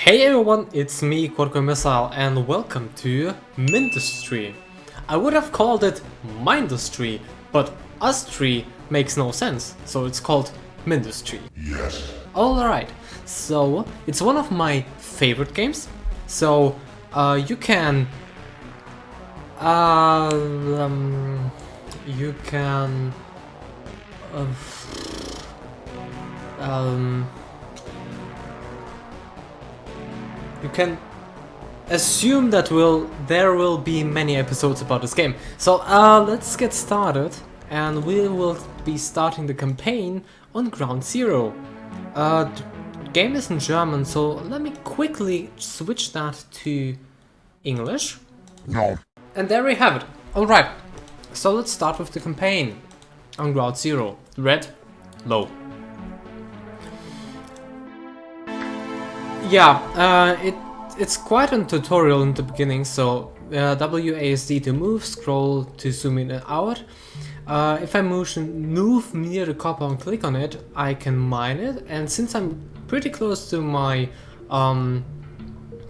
Hey everyone, it's me, Missile, and welcome to Mindustry. I would have called it Mindustry, but Ustry makes no sense, so it's called Mindustry. Yes. Alright, so it's one of my favorite games, so you can uh, you can assume that there will be many episodes about this game. So let's get started, and we will be starting the campaign on Ground Zero. The game is in German, so let me quickly switch that to English. No. And there we have it. Alright, so let's start with the campaign on Ground Zero. Red, low. Yeah, it's quite a tutorial in the beginning, so WASD to move, scroll to zoom in and out. If I move near the copper and click on it, I can mine it, and since I'm pretty close to my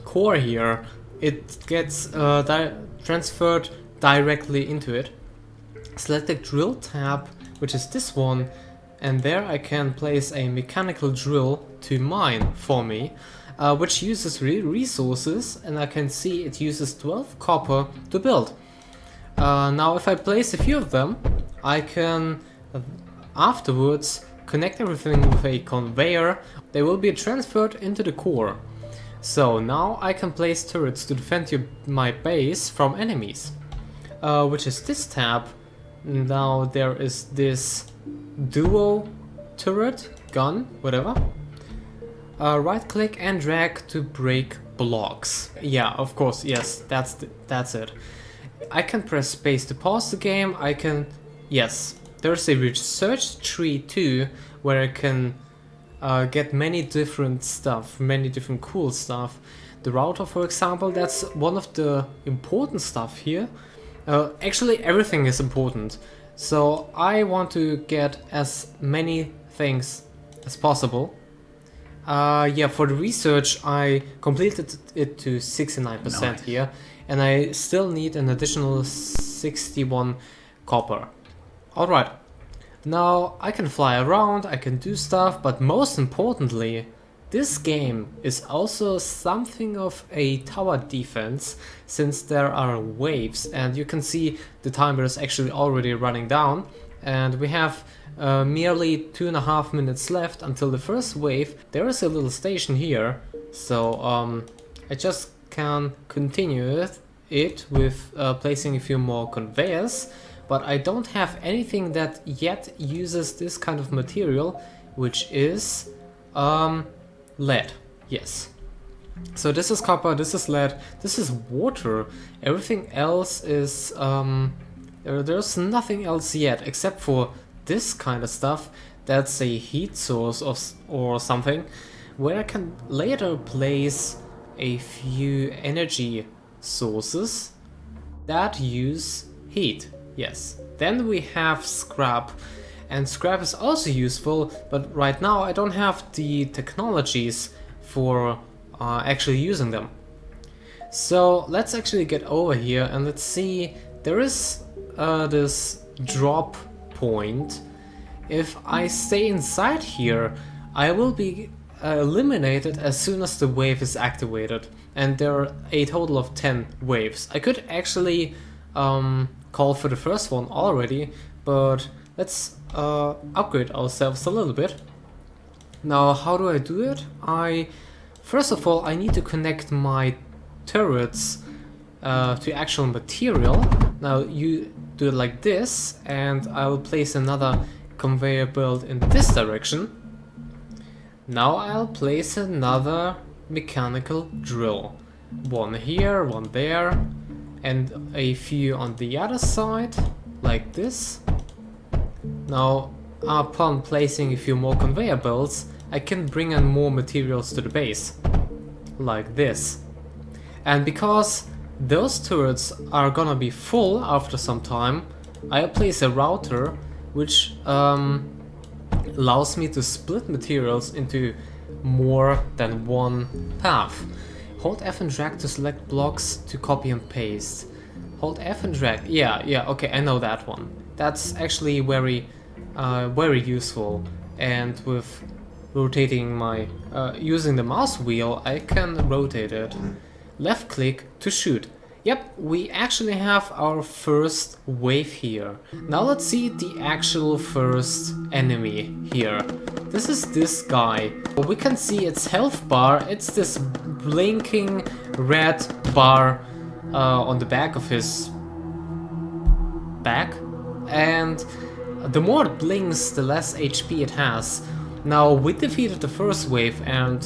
core here, it gets transferred directly into it. Select the drill tab, which is this one, and there I can place a mechanical drill to mine for me. Which uses resources, and I can see it uses 12 copper to build. Now if I place a few of them, I can afterwards connect everything with a conveyor. They will be transferred into the core. So now I can place turrets to defend my base from enemies, which is this tab. Now there is this duo turret, gun, whatever. Right click and drag to break blocks. Yeah, of course, yes, that's it. I can press space to pause the game. I can, yes, there's a research tree too, where I can get many different stuff, many different cool stuff. The router, for example, that's one of the important stuff here. Actually, everything is important. So I want to get as many things as possible. Yeah, for the research I completed it to 69% here, and I still need an additional 61 copper. Alright, now I can fly around, I can do stuff, but most importantly, this game is also something of a tower defense, since there are waves, and you can see the timer is actually already running down, and we have merely 2.5 minutes left until the first wave. There is a little station here, so I just can continue it with placing a few more conveyors, but I don't have anything that yet uses this kind of material, which is lead. Yes. So this is copper, this is lead, this is water. Everything else is there's nothing else yet except for this kind of stuff. That's a heat source or something, where I can later place a few energy sources that use heat. Yes. Then we have scrap, and scrap is also useful, but right now I don't have the technologies for actually using them. So let's actually get over here and let's see. There is this drop point. If I stay inside here, I will be eliminated as soon as the wave is activated, and there are a total of 10 waves. I could actually call for the first one already, but let's upgrade ourselves a little bit. Now how do I do it? First of all, I need to connect my turrets to actual material. Now you do it like this, and I will place another conveyor belt in this direction. Now I'll place another mechanical drill. One here, one there, and a few on the other side, like this. Now, upon placing a few more conveyor belts, I can bring in more materials to the base, like this. And because those turrets are gonna be full after some time, I'll place a router which allows me to split materials into more than one path. Hold F and drag to select blocks to copy and paste. Hold F and drag. Yeah, okay, I know that one. That's actually very useful. And with rotating my using the mouse wheel, I can rotate it. Left click to shoot. Yep, we actually have our first wave here. Now let's see the actual first enemy here. This is this guy. We can see its health bar. It's this blinking red bar on the back of his back. And the more it blinks, the less HP it has. Now we defeated the first wave and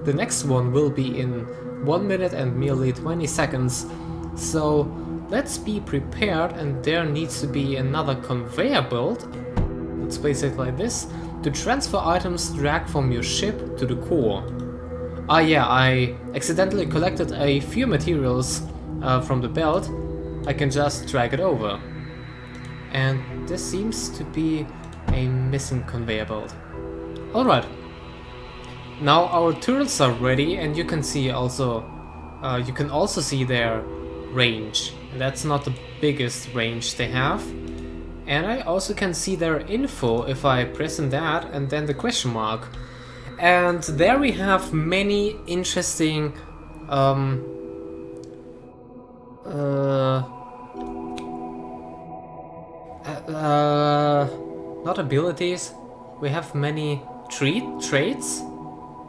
the next one will be in 1 minute and merely 20 seconds. So let's be prepared, and there needs to be another conveyor belt. Let's place it like this. To transfer items, drag from your ship to the core. Ah yeah, I accidentally collected a few materials from the belt. I can just drag it over. And this seems to be a missing conveyor belt. Alright. Now our turrets are ready, and you can see also see their range. That's not the biggest range they have. And I also can see their info if I press on that and then the question mark. And there we have many interesting not abilities. We have many traits.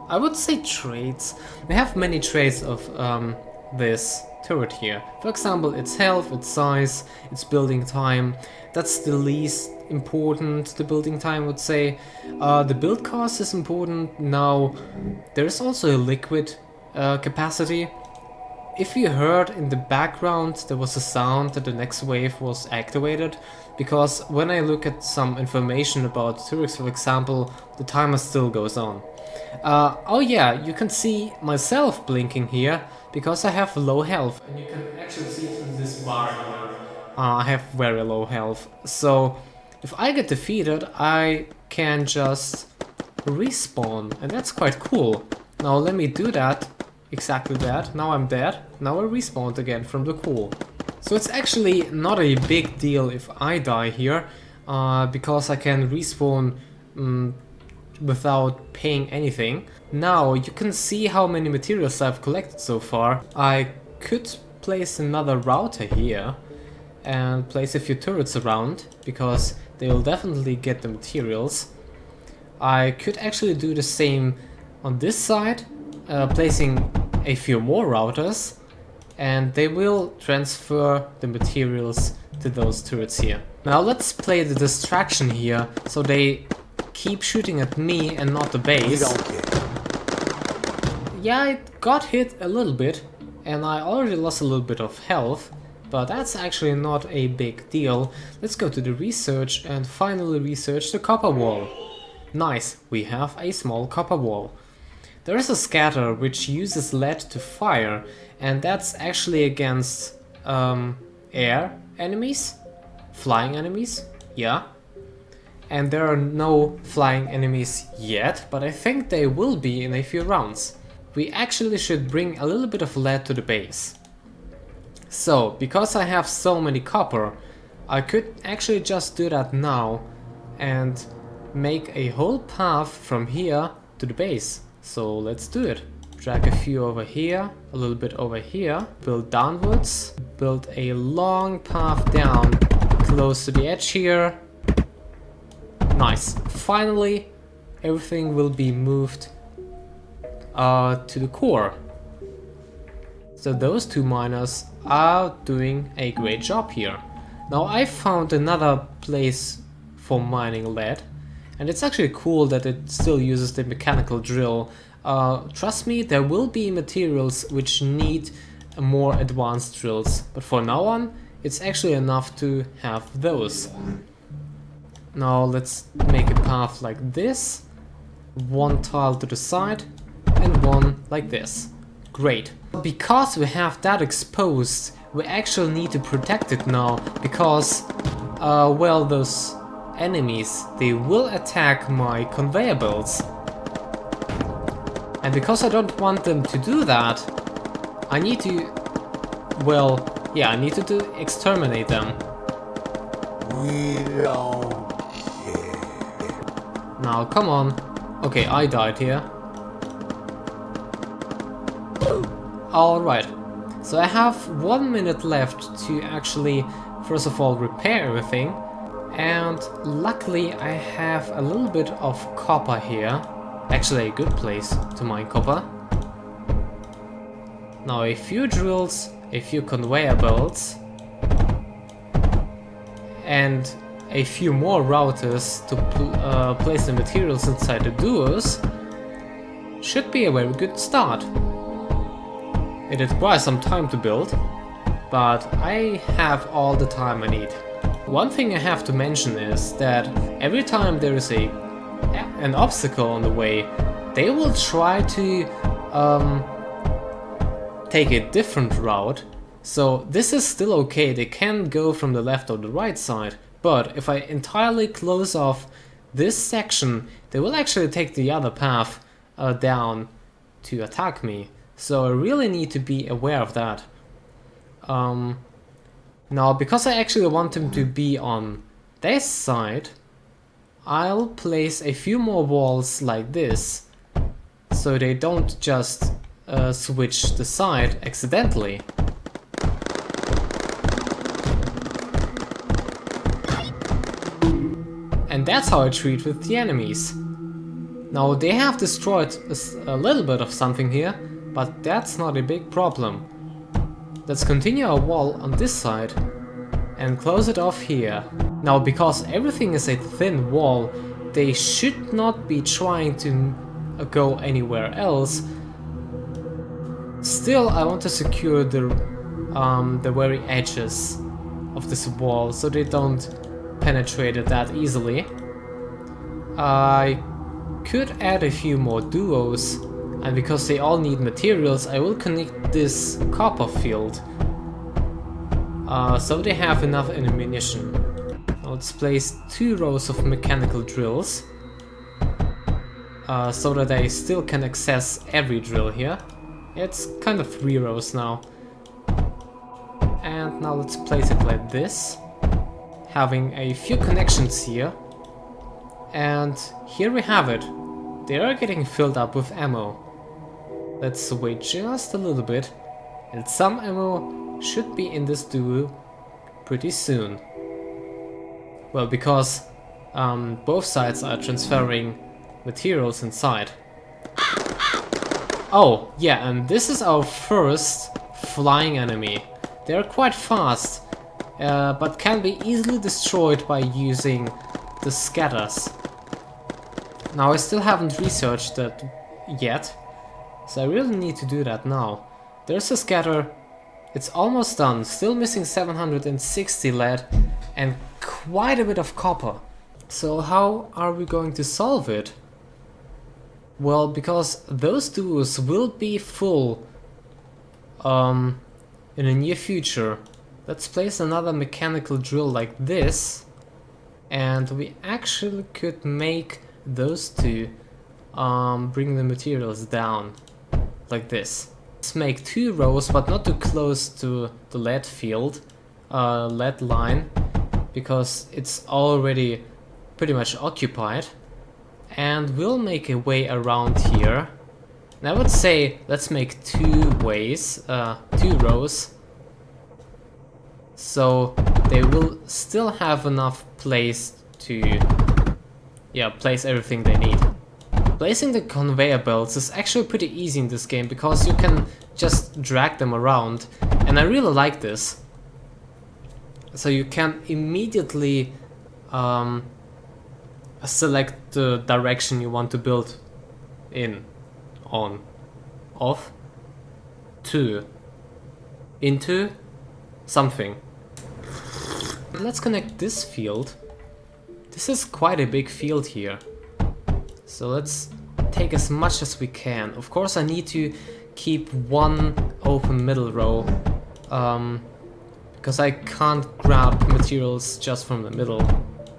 I would say traits. We have many traits of this turret here. For example, its health, its size, its building time. That's the least important, the building time, I would say. The build cost is important. Now, there is also a liquid capacity. If you heard in the background, there was a sound that the next wave was activated, because when I look at some information about turrets, for example, the timer still goes on. Oh yeah, you can see myself blinking here, because I have low health. And you can actually see it in this bar here. I have very low health. So if I get defeated, I can just respawn, and that's quite cool. Now let me do that, exactly that. Now I'm dead. Now I respawned again from the core. So it's actually not a big deal if I die here, because I can respawn without paying anything. Now you can see how many materials I've collected so far. I could place another router here and place a few turrets around, because they will definitely get the materials. I could actually do the same on this side, placing a few more routers, and they will transfer the materials to those turrets here. Now let's play the distraction here, so they keep shooting at me and not the base. Yeah, it got hit a little bit, and I already lost a little bit of health, but that's actually not a big deal. Let's go to the research and finally research the copper wall. Nice, we have a small copper wall. There is a scatter which uses lead to fire, and that's actually against air enemies, flying enemies, yeah. And there are no flying enemies yet, but I think they will be in a few rounds. We actually should bring a little bit of lead to the base. So, because I have so many copper, I could actually just do that now and make a whole path from here to the base. So let's do it. Drag a few over here, a little bit over here, build downwards, build a long path down close to the edge here. Nice. Finally, everything will be moved to the core. So those two miners are doing a great job here. Now I found another place for mining lead, and it's actually cool that it still uses the mechanical drill. Trust me, there will be materials which need more advanced drills, but for now on, it's actually enough to have those. Now let's make a path like this, one tile to the side, and one like this. Great. Because we have that exposed, we actually need to protect it now, because, well, those enemies, they will attack my conveyor belts. And because I don't want them to do that, I need to, well, yeah, I need to exterminate them. Now, come on. Okay, I died here. Alright, so I have 1 minute left to actually, first of all, repair everything. And luckily I have a little bit of copper here. Actually a good place to mine copper. Now a few drills, a few conveyor belts, and a few more routers to place the materials inside the duos should be a very good start. It requires some time to build, but I have all the time I need. One thing I have to mention is that every time there is an obstacle on the way, they will try to take a different route. So this is still okay, they can go from the left or the right side, but if I entirely close off this section, they will actually take the other path down to attack me. So I really need to be aware of that. Now, because I actually want them to be on this side, I'll place a few more walls like this, so they don't just switch the side accidentally. And that's how I treat with the enemies. Now, they have destroyed a little bit of something here, but that's not a big problem. Let's continue our wall on this side and close it off here. Now, because everything is a thin wall, they should not be trying to go anywhere else. Still, I want to secure the very edges of this wall so they don't penetrate it that easily. I could add a few more duos, and because they all need materials, I will connect this copper field so they have enough ammunition. Now let's place 2 rows of mechanical drills so that I still can access every drill here. It's kind of 3 rows now. And now let's place it like this, having a few connections here. And here we have it. They are getting filled up with ammo. Let's wait just a little bit, and some ammo should be in this duo pretty soon. Well, because both sides are transferring materials inside. Oh, yeah, and this is our first flying enemy. They are quite fast, but can be easily destroyed by using the scatters. Now, I still haven't researched that yet, so I really need to do that now. There's a scatter, it's almost done, still missing 760 lead and quite a bit of copper. So how are we going to solve it? Well, because those duos will be full in the near future. Let's place another mechanical drill like this, and we actually could make those two bring the materials down like this. Let's make 2 rows, but not too close to the lead field, lead line, because it's already pretty much occupied. And we'll make a way around here. And I would say let's make 2 ways, 2 rows, so they will still have enough place to place everything they need. Placing the conveyor belts is actually pretty easy in this game because you can just drag them around, and I really like this. So you can immediately select the direction you want to build in, on, off, to, into, something. Let's connect this field. This is quite a big field here, so let's take as much as we can. Of course I need to keep 1 open middle row, because I can't grab materials just from the middle.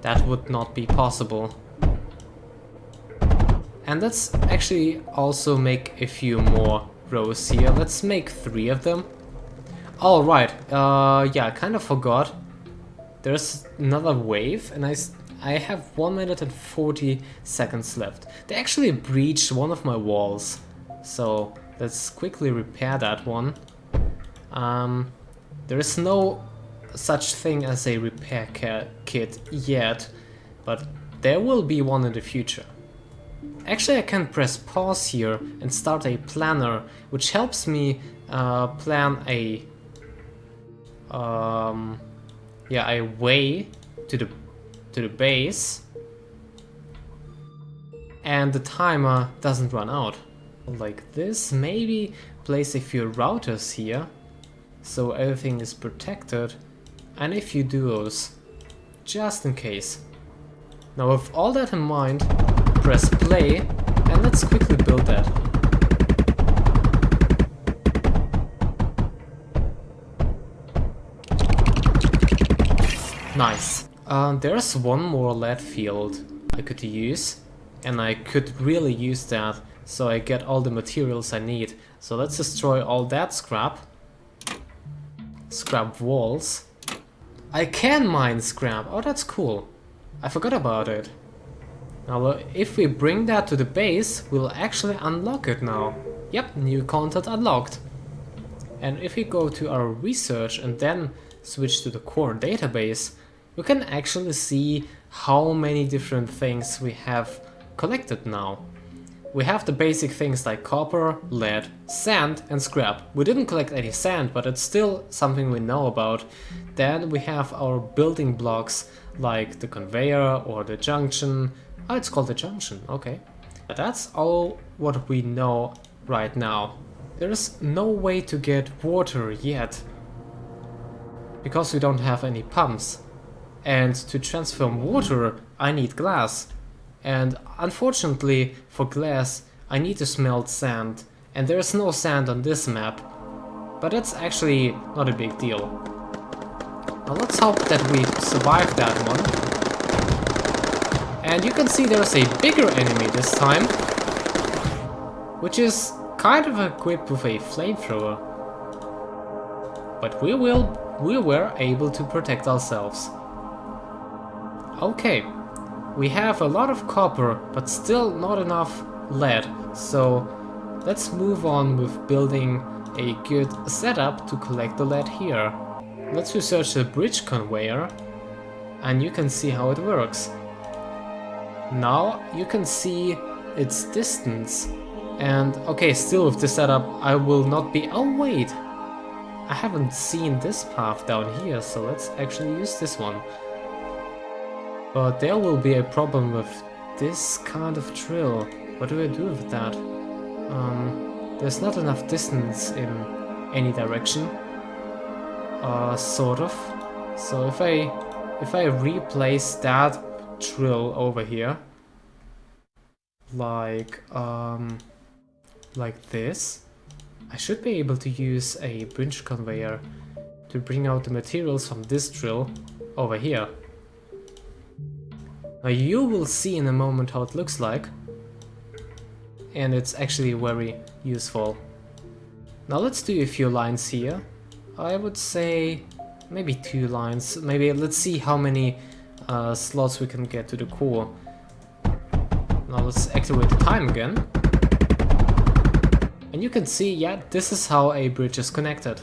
That would not be possible. And let's actually also make a few more rows here. Let's make 3 of them. All right. Yeah, I kind of forgot. There's another wave, and I have 1 minute and 40 seconds left. They actually breached one of my walls, so let's quickly repair that one. There is no such thing as a repair kit yet, but there will be one in the future. Actually, I can press pause here and start a planner, which helps me plan a a way to the base, and the timer doesn't run out. Like this, maybe place a few routers here, so everything is protected, and a few duos, just in case. Now with all that in mind, press play, and let's quickly build that. Nice. There's one more lead field I could use, and I could really use that so I get all the materials I need. So let's destroy all that scrap. Scrap walls. I can mine scrap. Oh, that's cool. I forgot about it. Now, if we bring that to the base, we'll actually unlock it now. Yep, new content unlocked. And if we go to our research and then switch to the core database, we can actually see how many different things we have collected now. We have the basic things like copper, lead, sand and scrap. We didn't collect any sand, but it's still something we know about. Then we have our building blocks like the conveyor or the junction. Oh, it's called the junction, okay. That's all what we know right now. There is no way to get water yet, because we don't have any pumps. And to transform water, I need glass. And unfortunately, for glass, I need to smelt sand. And there is no sand on this map. But that's actually not a big deal. Now let's hope that we survive that one. And you can see there's a bigger enemy this time, which is kind of equipped with a flamethrower. But we were able to protect ourselves. Okay, we have a lot of copper, but still not enough lead, so let's move on with building a good setup to collect the lead here. Let's research the bridge conveyor, and you can see how it works. Now you can see its distance, and okay, still with this setup I will not be... Oh wait! I haven't seen this path down here, so let's actually use this one. But there will be a problem with this kind of drill. What do I do with that? There's not enough distance in any direction. Sort of. So if I replace that drill over here, like this, I should be able to use a bridge conveyor to bring out the materials from this drill over here. Now you will see in a moment how it looks like, and it's actually very useful. Now let's do a few lines here. I would say maybe 2 lines. Maybe let's see how many slots we can get to the core. Now let's activate the time again. And you can see, yeah, this is how a bridge is connected.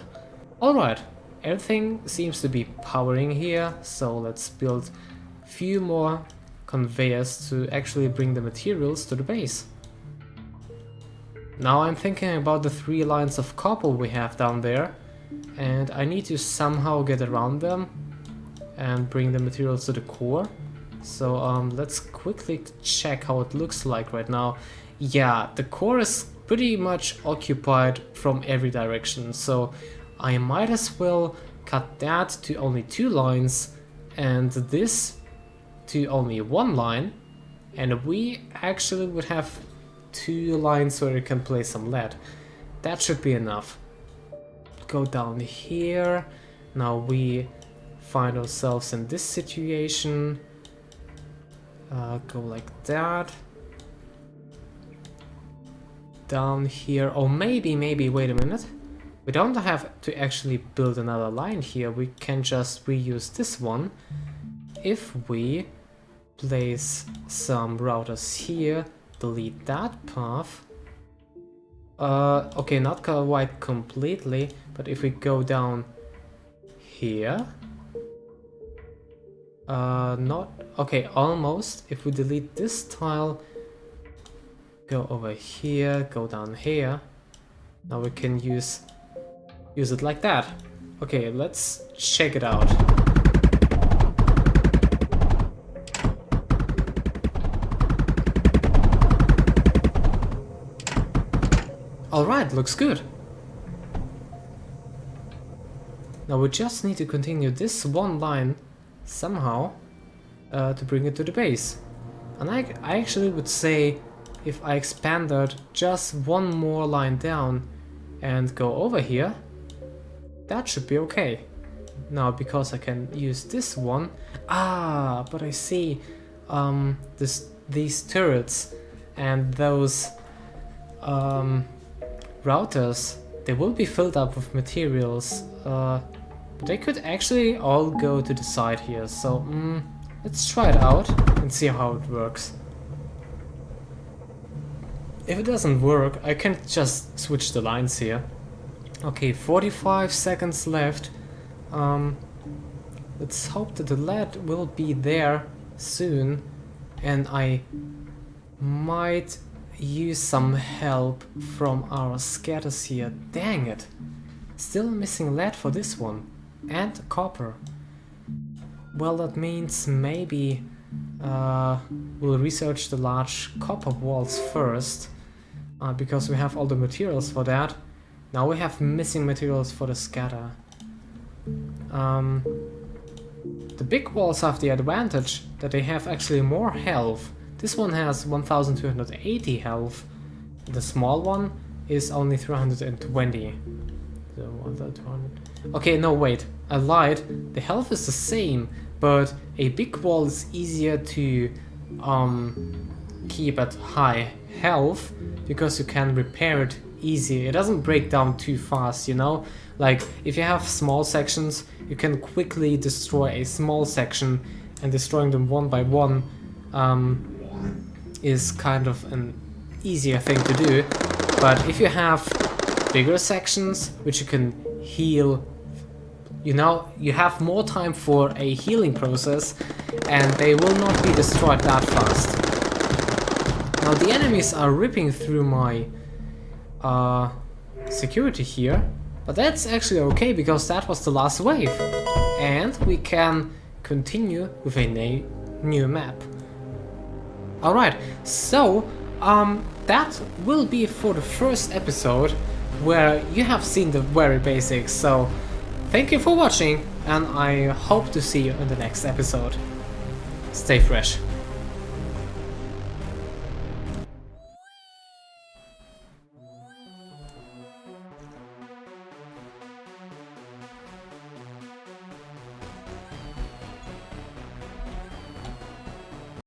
Alright, everything seems to be powering here, so let's build a few more conveyors to actually bring the materials to the base. Now I'm thinking about the 3 lines of copper we have down there, and I need to somehow get around them and bring the materials to the core. So let's quickly check how it looks like right now. Yeah, the core is pretty much occupied from every direction, so I might as well cut that to only 2 lines and this to only 1 line, and we actually would have 2 lines where we can place some lead. That should be enough. Go down here. Now we find ourselves in this situation. Go like that. down here. Or maybe, wait a minute. We don't have to actually build another line here. We can just reuse this one. If we place some routers here, delete that path. Okay, not quite completely, but if we go down here, not okay, almost. If we delete this tile, go over here, go down here. Now we can use it like that. Okay, let's check it out. Alright, looks good. Now we just need to continue this one line somehow to bring it to the base. And I actually would say if I expanded just one more line down and go over here, that should be okay. Now because I can use this one, but I see these turrets and those routers, they will be filled up with materials, but they could actually all go to the side here, so let's try it out and see how it works. If it doesn't work, I can just switch the lines here. Okay, 45 seconds left. Let's hope that the lead will be there soon, and I might use some help from our scatters here. Dang it! Still missing lead for this one, and copper. Well, that means maybe we'll research the large copper walls first, because we have all the materials for that. Now we have missing materials for the scatter. The big walls have the advantage that they have actually more health. This one has 1280 health. The small one is only 320. So 1200. Okay, no, wait, I lied. The health is the same, but a big wall is easier to keep at high health because you can repair it easier. It doesn't break down too fast, you know? Like, if you have small sections, you can quickly destroy a small section, and destroying them one by one is kind of an easier thing to do. But if you have bigger sections which you can heal, you know, you have more time for a healing process, and they will not be destroyed that fast. Now the enemies are ripping through my security here, but that's actually okay because that was the last wave, and we can continue with a new map. Alright, so that will be for the first episode, where you have seen the very basics. So thank you for watching, and I hope to see you in the next episode. Stay fresh.